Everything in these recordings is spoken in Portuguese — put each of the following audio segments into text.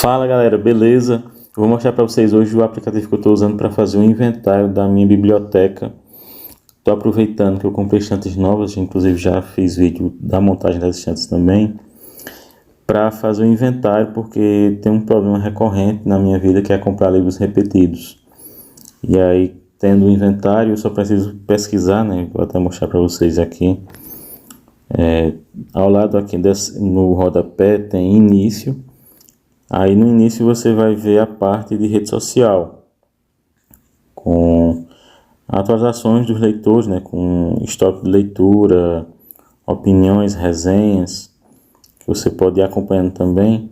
Fala galera, beleza? Eu vou mostrar para vocês hoje o aplicativo que eu estou usando para fazer um inventário da minha biblioteca. Estou aproveitando que eu comprei estantes novas, inclusive já fiz vídeo da montagem das estantes também, para fazer o inventário, porque tem um problema recorrente na minha vida que é comprar livros repetidos. E aí, tendo o inventário, eu só preciso pesquisar, né? Vou até mostrar para vocês aqui. Ao lado aqui no rodapé tem início. Aí no início você vai ver a parte de rede social, com atualizações dos leitores, né, com histórico de leitura, opiniões, resenhas, que você pode ir acompanhando também.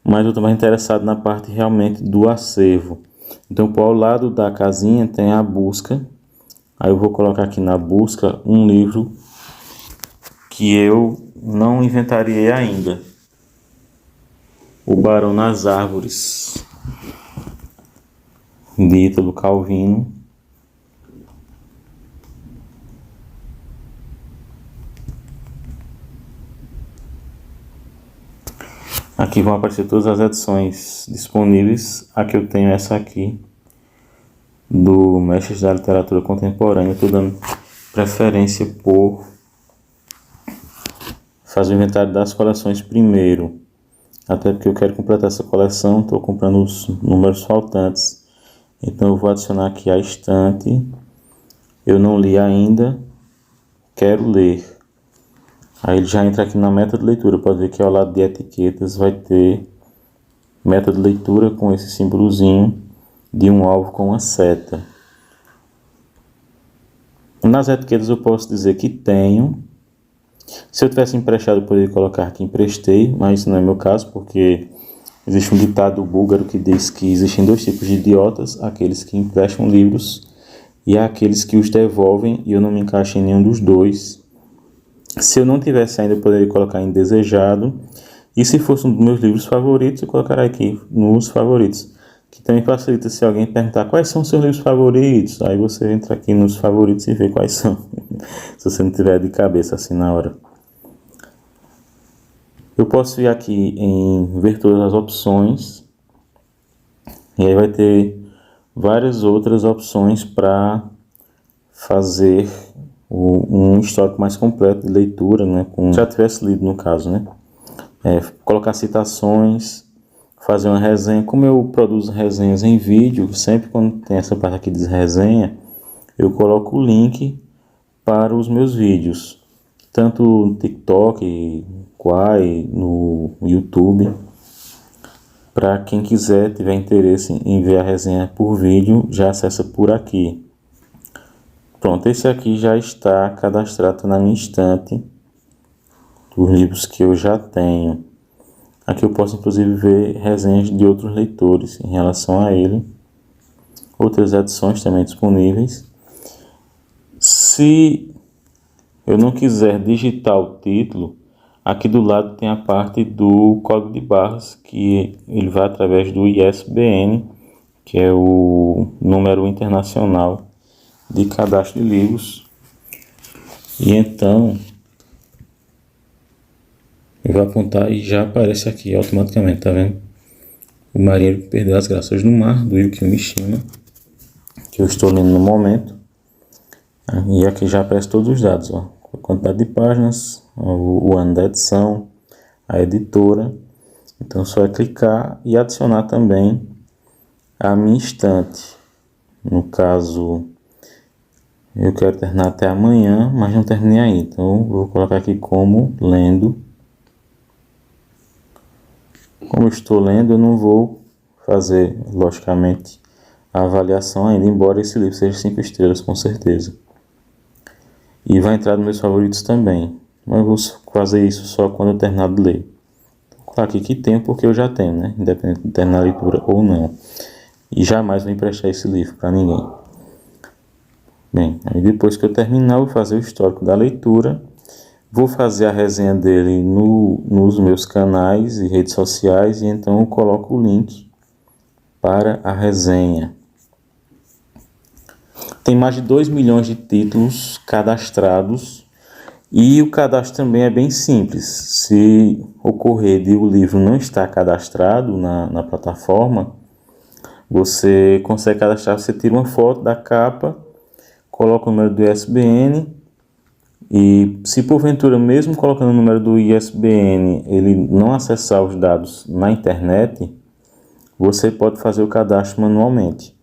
Mas eu estou mais interessado na parte realmente do acervo. Então, ao lado da casinha tem a busca. Aí eu vou colocar aqui na busca um livro que eu não inventariei ainda. O Barão nas Árvores, de Ítalo Calvino. Aqui vão aparecer todas as edições disponíveis. Aqui eu tenho essa aqui, do Mestres da Literatura Contemporânea. Estou dando preferência por fazer o inventário das coleções primeiro. Até porque eu quero completar essa coleção, estou comprando os números faltantes. Então eu vou adicionar aqui a estante. Eu não li ainda, quero ler. Aí ele já entra aqui na meta de leitura. Pode ver que ao lado de etiquetas vai ter meta de leitura com esse símbolozinho de um alvo com uma seta. Nas etiquetas eu posso dizer que tenho. Se eu tivesse emprestado, eu poderia colocar que emprestei, mas isso não é meu caso, porque existe um ditado búlgaro que diz que existem dois tipos de idiotas: aqueles que emprestam livros e aqueles que os devolvem, e eu não me encaixo em nenhum dos dois. Se eu não tivesse ainda, eu poderia colocar em desejado, e se fosse um dos meus livros favoritos, eu colocaria aqui nos favoritos, que também facilita se alguém perguntar quais são os seus livros favoritos. Aí você entra aqui nos favoritos e vê quais são, se você não tiver de cabeça assim na hora. Eu posso ir aqui em ver todas as opções, e aí vai ter várias outras opções para fazer um histórico mais completo de leitura, né, com já tivesse lido no caso, né? Colocar citações, fazer uma resenha. Como eu produzo resenhas em vídeo, sempre quando tem essa parte aqui de resenha, eu coloco o link para os meus vídeos, tanto no TikTok, Quai, no YouTube. Para quem quiser, tiver interesse em ver a resenha por vídeo, já acessa por aqui. Pronto, esse aqui já está cadastrado na minha estante dos livros que eu já tenho. Aqui eu posso inclusive ver resenhas de outros leitores em relação a ele. Outras edições também disponíveis. Se eu não quiser digitar o título, aqui do lado tem a parte do código de barras, que ele vai através do ISBN, que é o número internacional de cadastro de livros. E então eu vou apontar e já aparece aqui automaticamente, tá vendo? O Marinheiro que Perdeu as Graças no Mar, do Yukio Mishima, que eu estou lendo no momento. E aqui já aparece todos os dados, ó. A quantidade de páginas, o ano da edição, a editora. Então só é clicar e adicionar também a minha estante. No caso, eu quero terminar até amanhã, mas não terminei ainda. Então eu vou colocar aqui como lendo. Como eu estou lendo, eu não vou fazer, logicamente, a avaliação ainda, embora esse livro seja 5 estrelas, com certeza. E vai entrar nos meus favoritos também. Mas eu vou fazer isso só quando eu terminar de ler. Vou colocar aqui que tenho, porque eu já tenho, né? Independente de terminar a leitura ou não. E jamais vou emprestar esse livro para ninguém. Bem, aí depois que eu terminar, eu vou fazer o histórico da leitura. Vou fazer a resenha dele nos meus canais e redes sociais. E então eu coloco o link para a resenha. Tem mais de 2 milhões de títulos cadastrados E o cadastro também é bem simples. Se ocorrer de o livro não estar cadastrado na plataforma, você consegue cadastrar, você tira uma foto da capa, coloca o número do ISBN e, se porventura, mesmo colocando o número do ISBN, ele não acessar os dados na internet, você pode fazer o cadastro manualmente.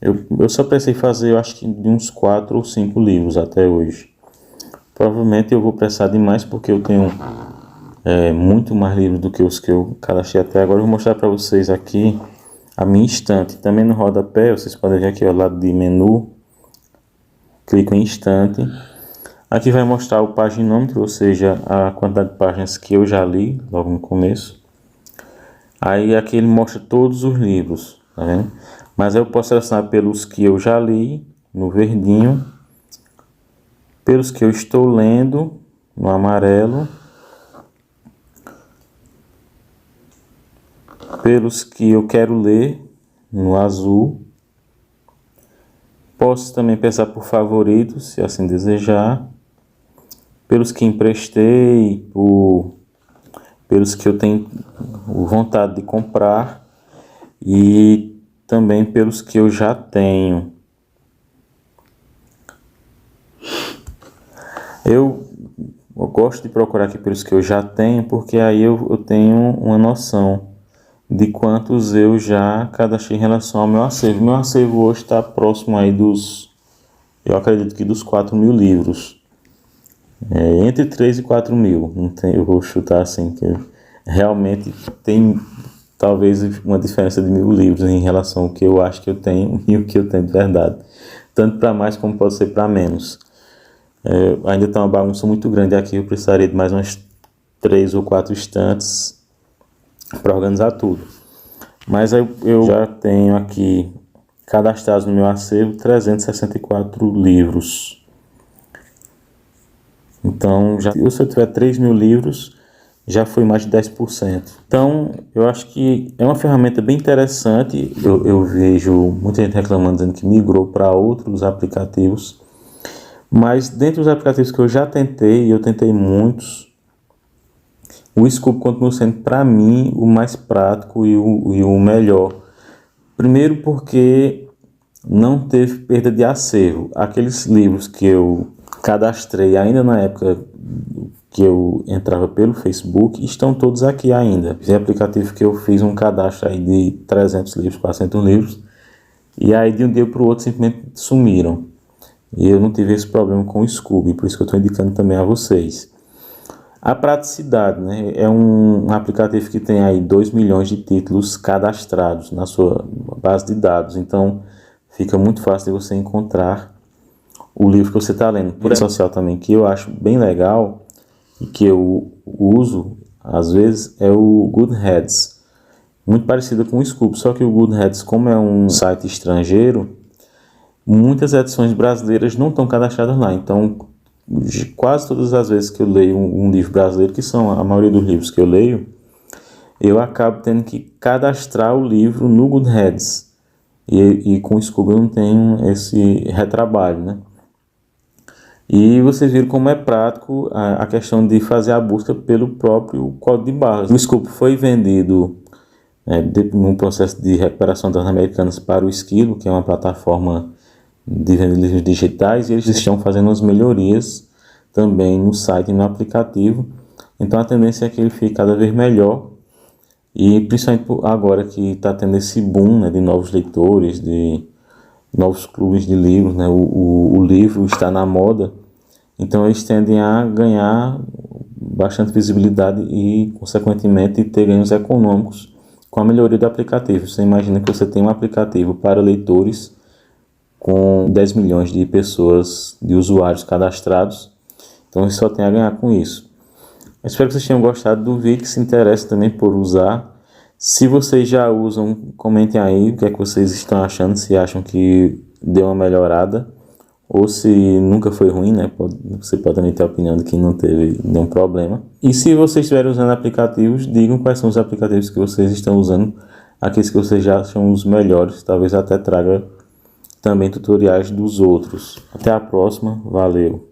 Eu só precisei fazer, eu acho que de uns 4 ou 5 livros até hoje. Provavelmente eu vou precisar de mais, porque eu tenho muito mais livros do que os que eu cadastrei até agora. Eu vou mostrar para vocês aqui a minha estante. Também no rodapé, vocês podem ver aqui ao lado de menu, clico em estante. Aqui vai mostrar o paginômetro, ou seja, a quantidade de páginas que eu já li logo no começo. Aí aqui ele mostra todos os livros, tá vendo? Mas eu posso selecionar pelos que eu já li, no verdinho, pelos que eu estou lendo, no amarelo, pelos que eu quero ler, no azul. Posso também pensar por favoritos, se assim desejar, pelos que emprestei, pelos que eu tenho vontade de comprar e também pelos que eu já tenho. Eu gosto de procurar aqui pelos que eu já tenho, porque aí eu tenho uma noção de quantos eu já cadastrei em relação ao meu acervo. Meu acervo hoje está próximo aí eu acredito que dos 4.000 livros. Entre 3 e 4 mil, não tem, eu vou chutar assim, que realmente tem talvez uma diferença de 1.000 livros em relação ao que eu acho que eu tenho e o que eu tenho de verdade. Tanto para mais como pode ser para menos. Ainda está uma bagunça muito grande aqui, eu precisaria de mais umas 3 ou 4 estantes para organizar tudo. Mas eu já tenho aqui cadastrados no meu acervo 364 livros. Então, se eu tiver 3.000 livros, já foi mais de 10%. Então, eu acho que é uma ferramenta bem interessante. Eu vejo muita gente reclamando, dizendo que migrou para outros aplicativos. Mas, dentre os aplicativos que eu já tentei, e eu tentei muitos, o Scoob continua sendo, para mim, o mais prático e o melhor. Primeiro porque não teve perda de acervo. Aqueles livros que eu cadastrei ainda na época que eu entrava pelo Facebook, estão todos aqui ainda. Tem aplicativo que eu fiz um cadastro aí de 300 livros, 400 livros, e aí de um dia para o outro simplesmente sumiram. E eu não tive esse problema com o Scoob, por isso que eu estou indicando também a vocês. A praticidade, né? É um aplicativo que tem aí 2 milhões de títulos cadastrados na sua base de dados, então fica muito fácil de você encontrar o livro que você está lendo. Por social também, que eu acho bem legal e que eu uso às vezes, é o Goodreads, muito parecido com o Scoob, só que o Goodreads, como é um site estrangeiro, muitas edições brasileiras não estão cadastradas lá. Então, quase todas as vezes que eu leio um livro brasileiro, que são a maioria dos livros que eu leio, eu acabo tendo que cadastrar o livro no Goodreads. E com o Scoob eu não tenho esse retrabalho, né? E vocês viram como é prático a questão de fazer a busca pelo próprio código de barras. O Scoob foi vendido num processo de recuperação das Americanas para o Esquilo, que é uma plataforma de venda de livros digitais, e eles estão fazendo as melhorias também no site e no aplicativo. Então a tendência é que ele fique cada vez melhor, e principalmente agora que está tendo esse boom, né, de novos leitores, de novos clubes de livros, né, o livro está na moda, então eles tendem a ganhar bastante visibilidade e, consequentemente, ter ganhos econômicos com a melhoria do aplicativo. Você imagina que você tem um aplicativo para leitores com 10 milhões de pessoas, de usuários cadastrados, então você só tem a ganhar com isso. Eu espero que vocês tenham gostado do vídeo, que se interessem também por usar. Se vocês já usam, comentem aí o que é que vocês estão achando, se acham que deu uma melhorada, ou se nunca foi ruim, né? Você pode também ter a opinião de que não teve nenhum problema. E se vocês estiverem usando aplicativos, digam quais são os aplicativos que vocês estão usando, aqueles que vocês já acham os melhores, talvez até traga também tutoriais dos outros. Até a próxima, valeu!